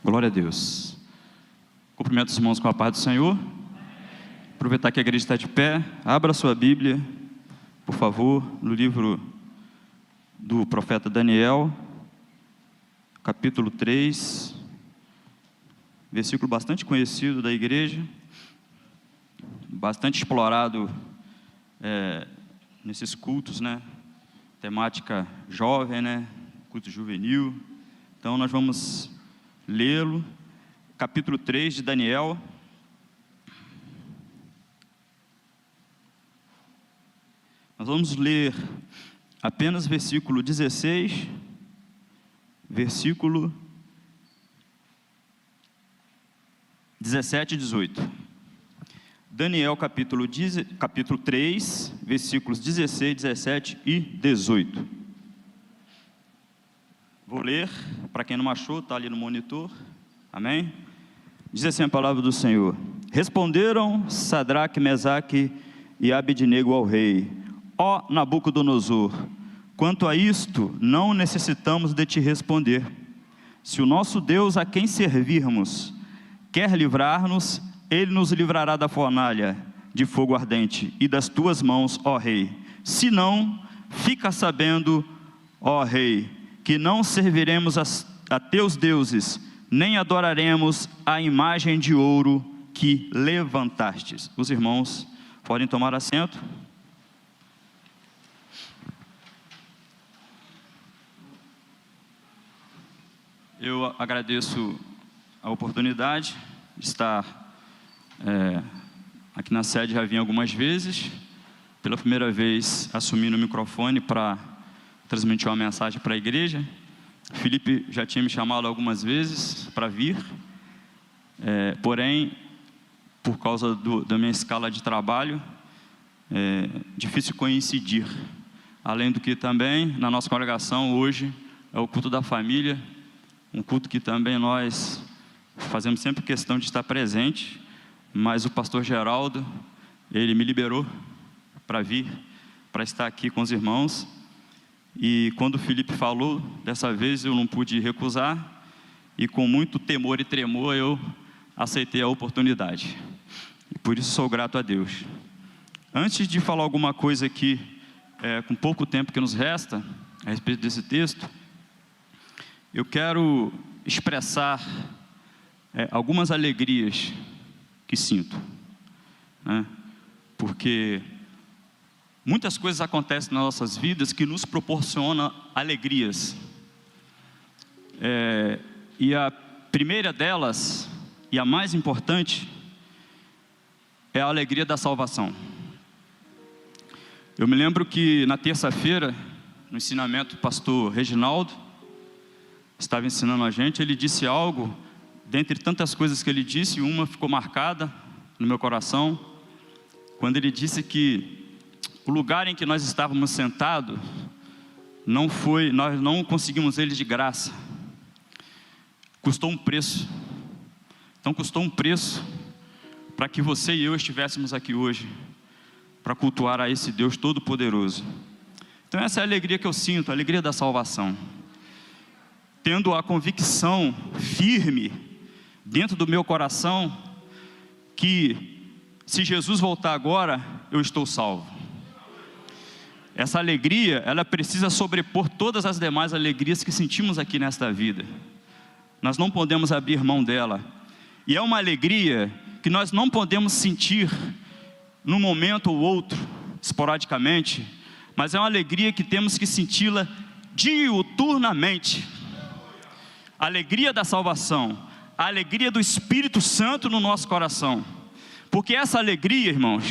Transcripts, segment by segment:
Glória a Deus. Cumprimento os irmãos com a paz do Senhor. Aproveitar que a igreja está de pé. Abra a sua Bíblia, por favor, no livro do profeta Daniel, capítulo 3, versículo bastante conhecido da igreja, bastante explorado nesses cultos, né? Temática jovem, né? Culto juvenil. Então nós vamos lê-lo, capítulo 3 de Daniel. Nós vamos ler apenas versículo 16, versículo 17 e 18. Daniel capítulo 3, versículos 16, 17 e 18. Vou ler, para quem não achou, está ali no monitor. Amém? Diz assim a palavra do Senhor: Responderam Sadraque, Mesaque e Abednego ao rei: Ó Nabucodonosor, quanto a isto, não necessitamos de te responder. Se o nosso Deus a quem servirmos quer livrar-nos, Ele nos livrará da fornalha de fogo ardente e das tuas mãos, ó rei. Se não, fica sabendo, ó rei, que não serviremos a teus deuses, nem adoraremos a imagem de ouro que levantastes. Os irmãos podem tomar assento. Eu agradeço a oportunidade de estar aqui na sede. Já vim algumas vezes, pela primeira vez assumindo o microfone para transmitir uma mensagem para a igreja. Felipe já tinha me chamado algumas vezes para vir, porém, por causa da minha escala de trabalho, é difícil coincidir. Além do que também, na nossa congregação hoje é o culto da família, um culto que também nós fazemos sempre questão de estar presente, mas o pastor Geraldo, ele me liberou para vir, para estar aqui com os irmãos. E quando o Felipe falou, dessa vez eu não pude recusar, e com muito temor e tremor eu aceitei a oportunidade, e por isso sou grato a Deus. Antes de falar alguma coisa aqui, com pouco tempo que nos resta, a respeito desse texto, eu quero expressar algumas alegrias que sinto, né? Porque muitas coisas acontecem nas nossas vidas que nos proporcionam alegrias. E a primeira delas, e a mais importante, é a alegria da salvação. Eu me lembro que na terça-feira, no ensinamento, o pastor Reginaldo estava ensinando a gente. Ele disse algo, dentre tantas coisas que ele disse, uma ficou marcada no meu coração, quando ele disse que o lugar em que nós estávamos sentados, nós não conseguimos ele de graça, custou um preço. Então custou um preço para que você e eu estivéssemos aqui hoje, para cultuar a esse Deus Todo-Poderoso. Então essa é a alegria que eu sinto, a alegria da salvação, tendo a convicção firme dentro do meu coração que se Jesus voltar agora, eu estou salvo. Essa alegria, ela precisa sobrepor todas as demais alegrias que sentimos aqui nesta vida. Nós não podemos abrir mão dela. E é uma alegria que nós não podemos sentir num momento ou outro, esporadicamente, mas é uma alegria que temos que senti-la diuturnamente. A alegria da salvação, a alegria do Espírito Santo no nosso coração. Porque essa alegria, irmãos,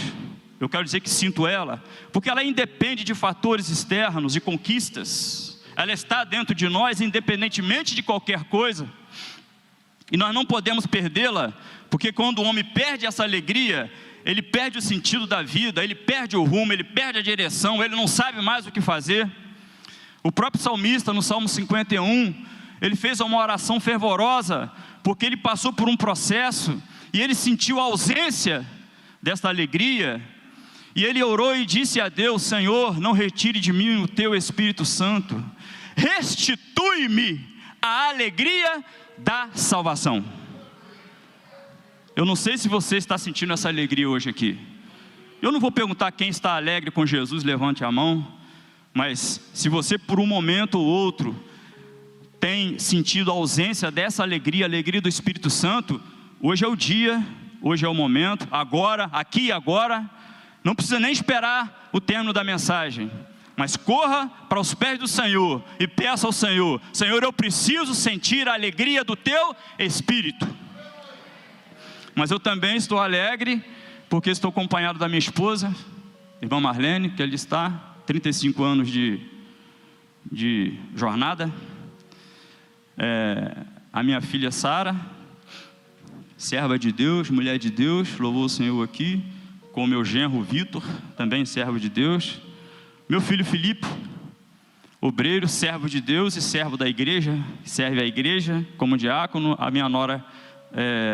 eu quero dizer que sinto ela, porque ela independe de fatores externos, de conquistas. Ela está dentro de nós, independentemente de qualquer coisa. E nós não podemos perdê-la, porque quando o homem perde essa alegria, ele perde o sentido da vida, ele perde o rumo, ele perde a direção, ele não sabe mais o que fazer. O próprio salmista, no Salmo 51, ele fez uma oração fervorosa, porque ele passou por um processo, e ele sentiu a ausência desta alegria, e ele orou e disse a Deus: Senhor, não retire de mim o teu Espírito Santo, restitui-me a alegria da salvação. Eu não sei se você está sentindo essa alegria hoje aqui. Eu não vou perguntar quem está alegre com Jesus, levante a mão. Mas se você por um momento ou outro tem sentido a ausência dessa alegria, a alegria do Espírito Santo, hoje é o dia, hoje é o momento, agora, aqui e agora. Não precisa nem esperar o término da mensagem, mas corra para os pés do Senhor e peça ao Senhor: Senhor, eu preciso sentir a alegria do teu Espírito. Mas eu também estou alegre, porque estou acompanhado da minha esposa, irmã Marlene, que ali está, 35 anos de jornada. A minha filha Sara, serva de Deus, mulher de Deus, louvou o Senhor aqui, com o meu genro Vitor, também servo de Deus. Meu filho Filipe, obreiro, servo de Deus e servo da igreja, serve a igreja como diácono. A minha nora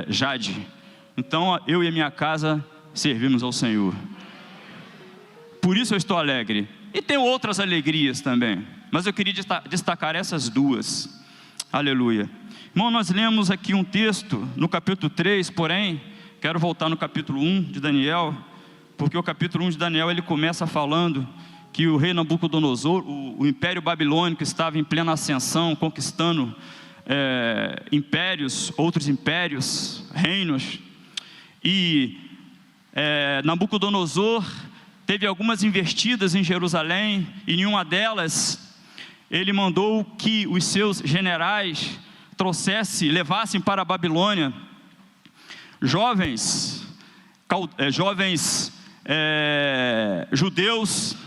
Jade. Então eu e a minha casa servimos ao Senhor. Por isso eu estou alegre. E tenho outras alegrias também, mas eu queria destacar essas duas. Aleluia. Irmão, nós lemos aqui um texto no capítulo 3, porém quero voltar no capítulo 1 de Daniel, porque o capítulo 1 de Daniel ele começa falando que o rei Nabucodonosor, o império babilônico, estava em plena ascensão, conquistando impérios, outros impérios, reinos. E Nabucodonosor teve algumas investidas em Jerusalém, e em uma delas ele mandou que os seus generais levassem para a Babilônia jovens judeus,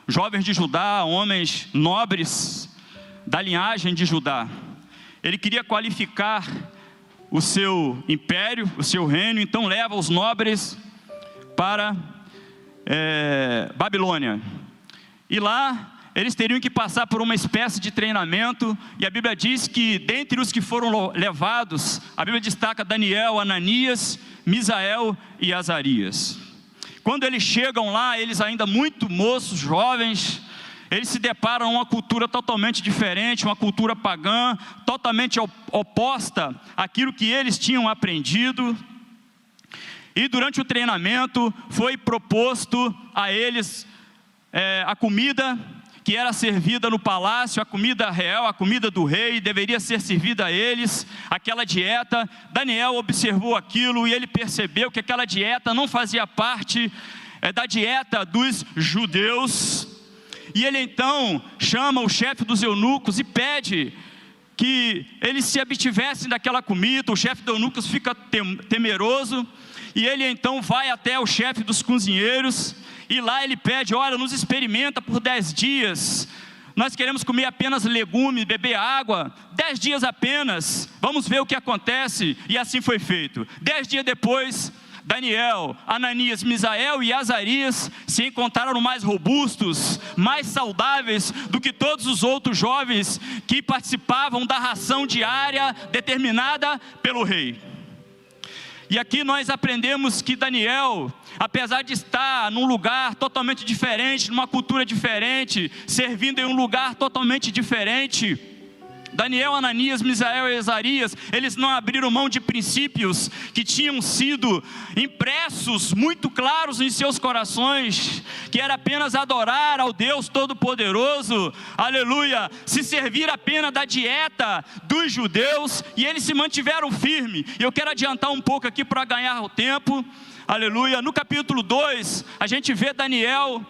jovens de Judá, homens nobres da linhagem de Judá. Ele queria qualificar o seu império, o seu reino, então leva os nobres para Babilônia. E lá eles teriam que passar por uma espécie de treinamento, e a Bíblia diz que dentre os que foram levados, a Bíblia destaca Daniel, Ananias, Misael e Azarias. Quando eles chegam lá, eles ainda muito moços, jovens, eles se deparam com uma cultura totalmente diferente, uma cultura pagã, totalmente oposta àquilo que eles tinham aprendido. E durante o treinamento foi proposto a eles a comida que era servida no palácio, a comida real, a comida do rei, deveria ser servida a eles, aquela dieta. Daniel observou aquilo e ele percebeu que aquela dieta não fazia parte da dieta dos judeus. E ele então chama o chefe dos eunucos e pede que eles se abstivessem daquela comida. O chefe dos eunucos fica temeroso, e ele então vai até o chefe dos cozinheiros, e lá ele pede: olha, nos experimenta por 10 dias, nós queremos comer apenas legumes, beber água, 10 dias apenas, vamos ver o que acontece. E assim foi feito. 10 dias depois, Daniel, Ananias, Misael e Azarias se encontraram mais robustos, mais saudáveis do que todos os outros jovens que participavam da ração diária determinada pelo rei. E aqui nós aprendemos que Daniel, apesar de estar num lugar totalmente diferente, numa cultura diferente, servindo em um lugar totalmente diferente, Daniel, Ananias, Misael e Azarias, eles não abriram mão de princípios que tinham sido impressos muito claros em seus corações, que era apenas adorar ao Deus Todo-Poderoso, aleluia, se servir apenas da dieta dos judeus, e eles se mantiveram firmes. E eu quero adiantar um pouco aqui para ganhar o tempo, aleluia. No capítulo 2, a gente vê Daniel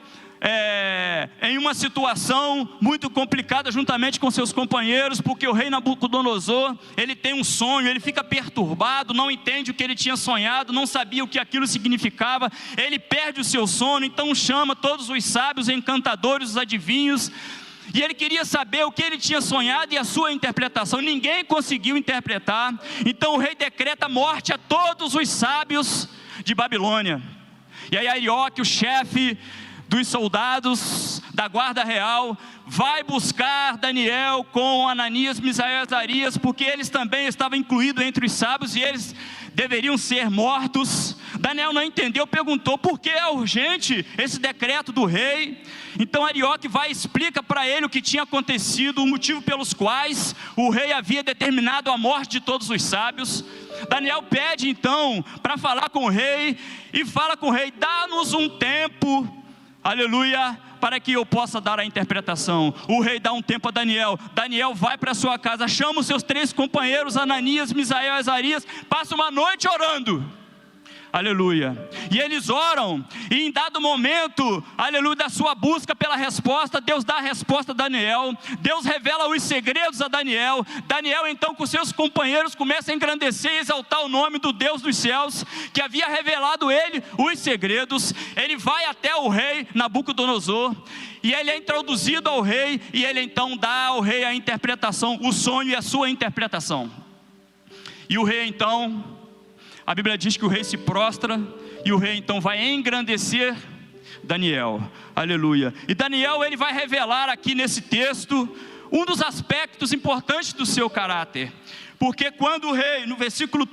em uma situação muito complicada juntamente com seus companheiros, porque o rei Nabucodonosor, ele tem um sonho, ele fica perturbado, não entende o que ele tinha sonhado, não sabia o que aquilo significava, ele perde o seu sono, então chama todos os sábios, encantadores, os adivinhos, e ele queria saber o que ele tinha sonhado e a sua interpretação. Ninguém conseguiu interpretar, então o rei decreta morte a todos os sábios de Babilônia. E aí Arioque, o chefe dos soldados da guarda real vai buscar Daniel com Ananias, Misael e Azarias, porque eles também estavam incluídos entre os sábios e eles deveriam ser mortos. Daniel não entendeu, perguntou por que é urgente esse decreto do rei. Então Arioque vai e explica para ele o que tinha acontecido, o motivo pelos quais o rei havia determinado a morte de todos os sábios. Daniel pede então para falar com o rei, e fala com o rei: dá-nos um tempo, aleluia, para que eu possa dar a interpretação. O rei dá um tempo a Daniel. Daniel vai para sua casa, chama os seus 3 companheiros, Ananias, Misael e Azarias, passa uma noite orando, aleluia, e eles oram, e em dado momento, aleluia, da sua busca pela resposta, Deus dá a resposta a Daniel, Deus revela os segredos a Daniel. Daniel então com seus companheiros começa a engrandecer e exaltar o nome do Deus dos céus, que havia revelado ele os segredos. Ele vai até o rei Nabucodonosor, e ele é introduzido ao rei, e ele então dá ao rei a interpretação, o sonho e a sua interpretação. E o rei então, a Bíblia diz que o rei se prostra, e o rei então vai engrandecer Daniel, aleluia. E Daniel, ele vai revelar aqui nesse texto um dos aspectos importantes do seu caráter, porque quando o rei, no versículo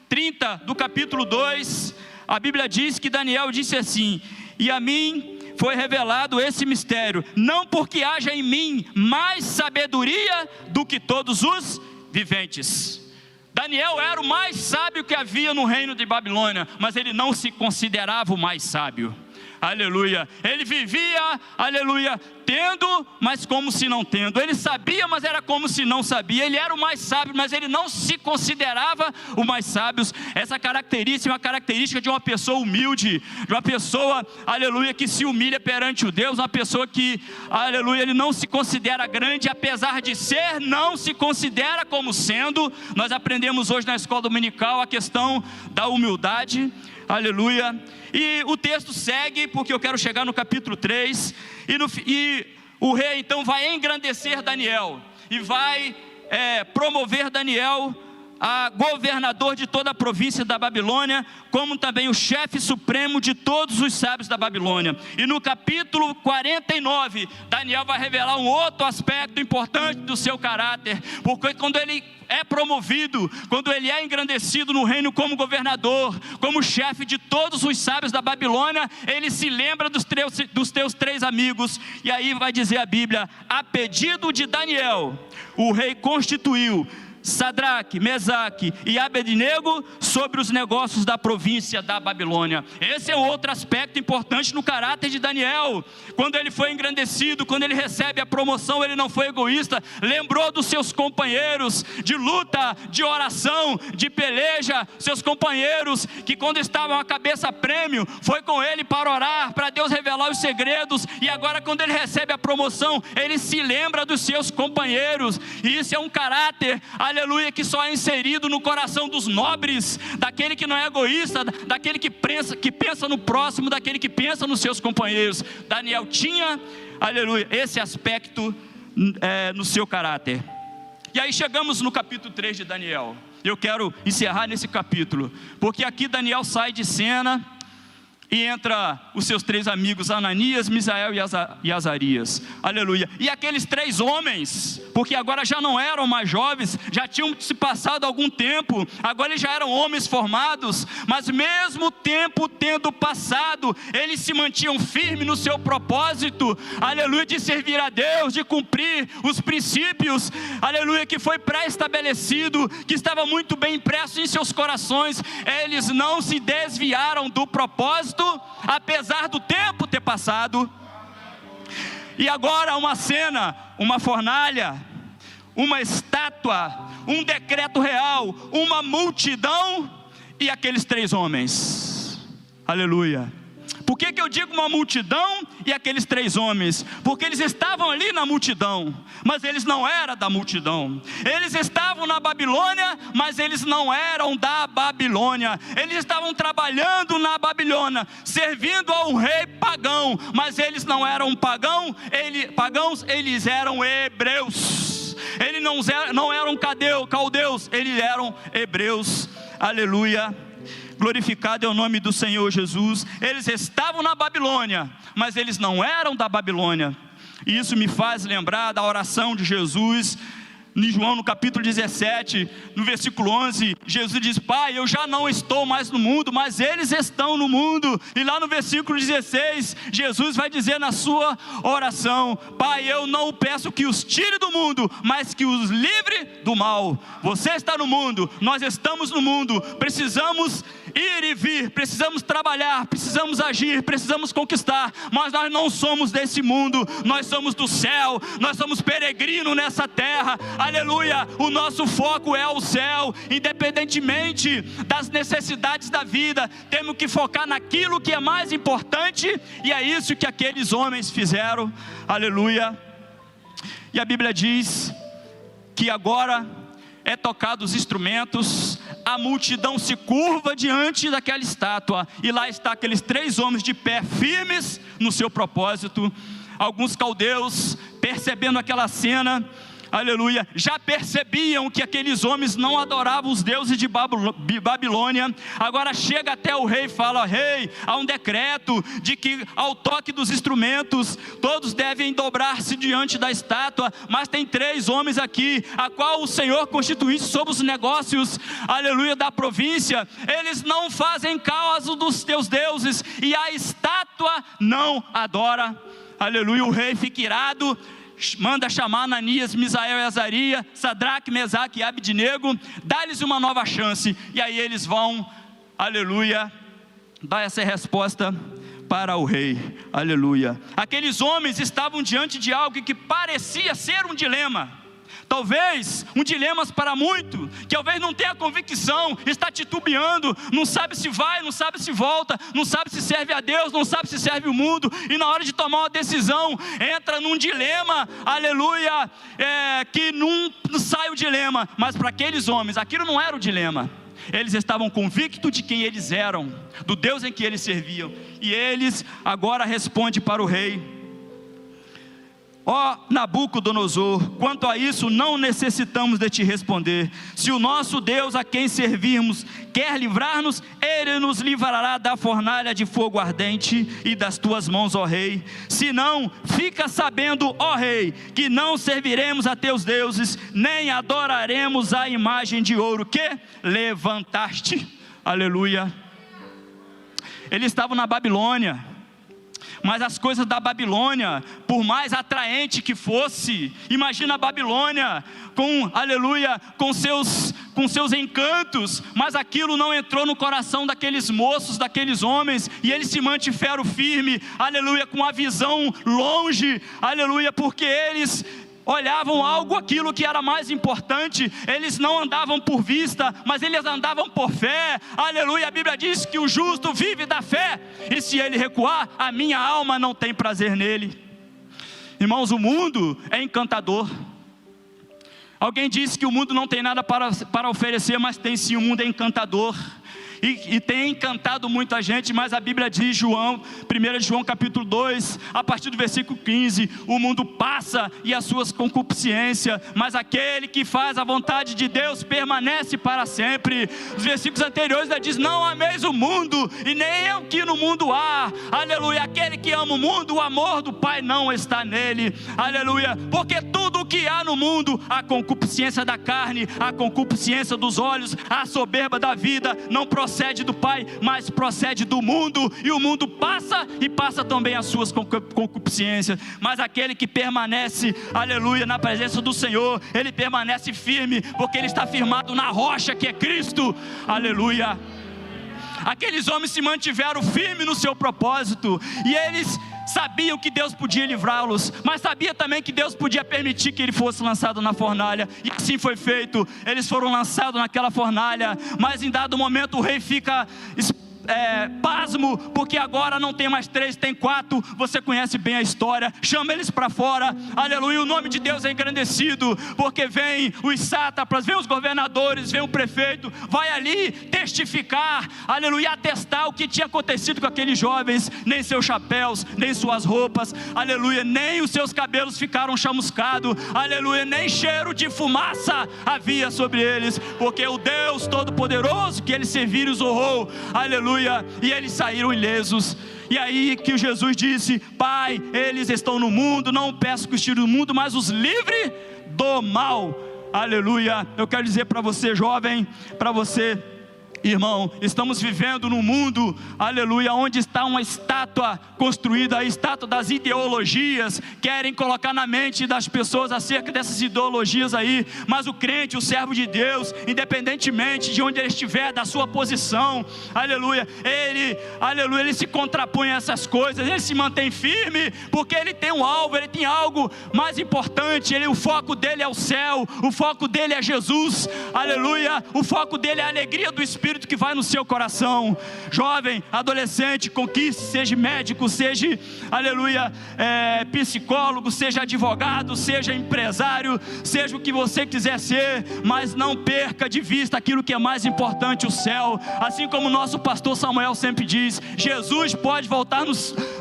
30 do capítulo 2, a Bíblia diz que Daniel disse assim: e a mim foi revelado esse mistério, não porque haja em mim mais sabedoria do que todos os viventes. Daniel era o mais sábio que havia no reino de Babilônia, mas ele não se considerava o mais sábio, aleluia. Ele vivia, aleluia, tendo, mas como se não tendo. Ele sabia, mas era como se não sabia. Ele era o mais sábio, mas ele não se considerava o mais sábio. Essa característica é uma característica de uma pessoa humilde, de uma pessoa, aleluia, que se humilha perante o Deus, uma pessoa que, aleluia, ele não se considera grande, apesar de ser, não se considera como sendo. Nós aprendemos hoje na escola dominical a questão da humildade, aleluia. E o texto segue, porque eu quero chegar no capítulo 3, e o rei então vai engrandecer Daniel, e vai promover Daniel a governador de toda a província da Babilônia, como também o chefe supremo de todos os sábios da Babilônia. E no capítulo 49, Daniel vai revelar um outro aspecto importante do seu caráter, porque quando ele é promovido, quando ele é engrandecido no reino como governador, como chefe de todos os sábios da Babilônia, ele se lembra dos teus 3 amigos, e aí vai dizer a Bíblia: a pedido de Daniel, o rei constituiu Sadraque, Mesaque e Abednego sobre os negócios da província da Babilônia. Esse é outro aspecto importante no caráter de Daniel. Quando ele foi engrandecido, quando ele recebe a promoção, ele não foi egoísta, lembrou dos seus companheiros de luta, de oração, de peleja, seus companheiros que quando estavam a cabeça a prêmio, foi com ele para orar, para Deus revelar os segredos. E agora quando ele recebe a promoção, ele se lembra dos seus companheiros, e isso é um caráter, aleluia, que só é inserido no coração dos nobres, daquele que não é egoísta, daquele que pensa no próximo, daquele que pensa nos seus companheiros. Daniel tinha, aleluia, esse aspecto no seu caráter. E aí chegamos no capítulo 3 de Daniel. Eu quero encerrar nesse capítulo, porque aqui Daniel sai de cena, e entra os seus 3 amigos, Ananias, Misael e Azarias, aleluia. E aqueles 3 homens, porque agora já não eram mais jovens, já tinham se passado algum tempo, agora eles já eram homens formados, mas mesmo tempo tendo passado, eles se mantinham firmes no seu propósito, aleluia, de servir a Deus, de cumprir os princípios, aleluia, que foi pré-estabelecido, que estava muito bem impresso em seus corações. Eles não se desviaram do propósito, apesar do tempo ter passado. E agora uma cena, uma fornalha, uma estátua, um decreto real, uma multidão e aqueles 3 homens, aleluia. Por que eu digo uma multidão e aqueles 3 homens? Porque eles estavam ali na multidão, mas eles não eram da multidão. Eles estavam na Babilônia, mas eles não eram da Babilônia. Eles estavam trabalhando na Babilônia, servindo a um rei pagão, mas eles não eram pagãos, eles eram hebreus. Eles não eram caldeus, eles eram hebreus, aleluia. Glorificado é o nome do Senhor Jesus. Eles estavam na Babilônia, mas eles não eram da Babilônia. E isso me faz lembrar da oração de Jesus em João, no capítulo 17, no versículo 11, Jesus diz: Pai, eu já não estou mais no mundo, mas eles estão no mundo. E lá no versículo 16, Jesus vai dizer na sua oração: Pai, eu não peço que os tire do mundo, mas que os livre do mal. Você está no mundo, nós estamos no mundo, precisamos ir e vir, precisamos trabalhar, precisamos agir, precisamos conquistar, mas nós não somos desse mundo, nós somos do céu, nós somos peregrinos nessa terra, aleluia. O nosso foco é o céu, independentemente das necessidades da vida, temos que focar naquilo que é mais importante, e é isso que aqueles homens fizeram, aleluia. E a Bíblia diz que agora é tocado os instrumentos, a multidão se curva diante daquela estátua, e lá está aqueles 3 homens de pé, firmes no seu propósito. Alguns caldeus, percebendo aquela cena, aleluia, já percebiam que aqueles homens não adoravam os deuses de Babilônia. Agora chega até o rei e fala: rei, há um decreto de que ao toque dos instrumentos, todos devem dobrar-se diante da estátua, mas tem 3 homens aqui, a qual o Senhor constituísse sobre os negócios, aleluia, da província. Eles não fazem caso dos teus deuses, e a estátua não adora, aleluia. O rei fica irado, manda chamar Ananias, Misael e Azaria, Sadraque, Mesaque e Abidnego, dá-lhes uma nova chance, e aí eles vão, aleluia, dar essa resposta para o rei, aleluia. Aqueles homens estavam diante de algo que parecia ser um dilema, talvez um dilema para muito, que talvez não tenha convicção, está titubeando, não sabe se vai, não sabe se volta, não sabe se serve a Deus, não sabe se serve o mundo, e na hora de tomar uma decisão, entra num dilema, aleluia, que não sai o dilema. Mas para aqueles homens, aquilo não era o dilema, eles estavam convictos de quem eles eram, do Deus em que eles serviam, e eles agora respondem para o rei: ó Nabucodonosor, quanto a isso não necessitamos de te responder. Se o nosso Deus a quem servimos quer livrar-nos, Ele nos livrará da fornalha de fogo ardente e das tuas mãos, ó rei. Se não, fica sabendo, ó rei, que não serviremos a teus deuses, nem adoraremos a imagem de ouro que levantaste. Aleluia. Eles estavam na Babilônia, mas as coisas da Babilônia, por mais atraente que fosse, imagina a Babilônia com, aleluia, com seus encantos, mas aquilo não entrou no coração daqueles moços, daqueles homens, e eles se mantiveram firmes, aleluia, com a visão longe, aleluia, porque eles olhavam aquilo que era mais importante. Eles não andavam por vista, mas eles andavam por fé, aleluia. A Bíblia diz que o justo vive da fé, e se ele recuar, a minha alma não tem prazer nele. Irmãos, o mundo é encantador. Alguém disse que o mundo não tem nada para oferecer, mas tem sim, o mundo é encantador. E tem encantado muita gente, mas a Bíblia diz, 1 João capítulo 2, a partir do versículo 15, o mundo passa e as suas concupiscências, mas aquele que faz a vontade de Deus permanece para sempre. Os versículos anteriores já diz: não ameis o mundo, e nem o que no mundo há, aleluia. Aquele que ama o mundo, o amor do Pai não está nele, aleluia. Porque tudo o que há no mundo, a concupiscência da carne, a concupiscência dos olhos, a soberba da vida, não procede do Pai, mas procede do mundo, e o mundo passa, e passa também as suas concupiscências, mas aquele que permanece, aleluia, na presença do Senhor, ele permanece firme, porque ele está firmado na rocha que é Cristo, aleluia. Aqueles homens se mantiveram firmes no seu propósito, e eles sabiam que Deus podia livrá-los, mas sabia também que Deus podia permitir que ele fosse lançado na fornalha, e assim foi feito. Eles foram lançados naquela fornalha, mas em dado momento o rei fica pasmo, porque agora não tem mais 3, tem 4, você conhece bem a história, chama eles para fora, aleluia, o nome de Deus é engrandecido, porque vem os sátrapas, vem os governadores, vem o prefeito, vai ali testificar, aleluia, atestar o que tinha acontecido com aqueles jovens, nem seus chapéus, nem suas roupas, aleluia, nem os seus cabelos ficaram chamuscados, aleluia, nem cheiro de fumaça havia sobre eles, porque o Deus Todo-Poderoso que eles serviram os honrou, aleluia, e eles saíram ilesos. E aí que Jesus disse: Pai, eles estão no mundo, não peço que os tire do mundo, mas os livre do mal, aleluia. Eu quero dizer para você, jovem, para você, irmão, estamos vivendo num mundo, aleluia, onde está uma estátua construída, a estátua das ideologias, querem colocar na mente das pessoas acerca dessas ideologias aí, mas o crente, o servo de Deus, independentemente de onde ele estiver, da sua posição, aleluia, ele se contrapõe a essas coisas, ele se mantém firme, porque ele tem um alvo, ele tem algo mais importante, o foco dele é o céu, o foco dele é Jesus, aleluia, o foco dele é a alegria do Espírito que vai no seu coração. Jovem, adolescente, conquiste, seja médico, seja, aleluia, psicólogo, seja advogado, seja empresário, seja o que você quiser ser, mas não perca de vista aquilo que é mais importante, o céu. Assim como o nosso pastor Samuel sempre diz, Jesus pode voltar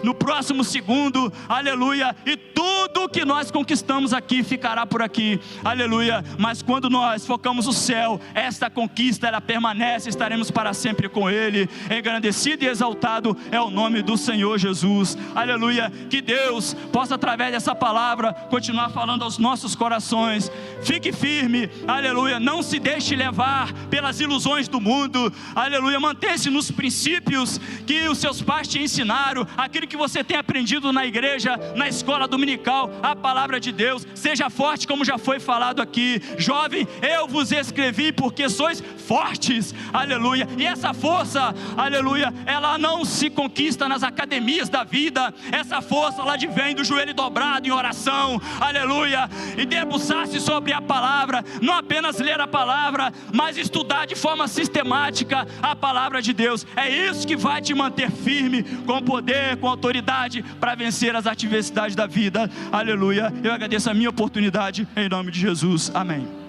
no próximo segundo, aleluia, e tudo que nós conquistamos aqui ficará por aqui, aleluia, mas quando nós focamos o céu, esta conquista ela permanece, estaremos para sempre com Ele. Engrandecido e exaltado é o nome do Senhor Jesus, aleluia. Que Deus possa, através dessa palavra, continuar falando aos nossos corações. Fique firme, aleluia, não se deixe levar pelas ilusões do mundo, aleluia, mantenha-se nos princípios que os seus pais te ensinaram, aquilo que você tem aprendido na igreja, na escola dominical, a palavra de Deus. Seja forte, como já foi falado aqui. Jovem, eu vos escrevi porque sois fortes, aleluia, e essa força, aleluia, ela não se conquista nas academias da vida, essa força lá de vem do joelho dobrado em oração, aleluia, e debruçar-se sobre a palavra, não apenas ler a palavra, mas estudar de forma sistemática a palavra de Deus. É isso que vai te manter firme, com poder, com autoridade, para vencer as adversidades da vida, aleluia. Eu agradeço a minha oportunidade, em nome de Jesus, amém.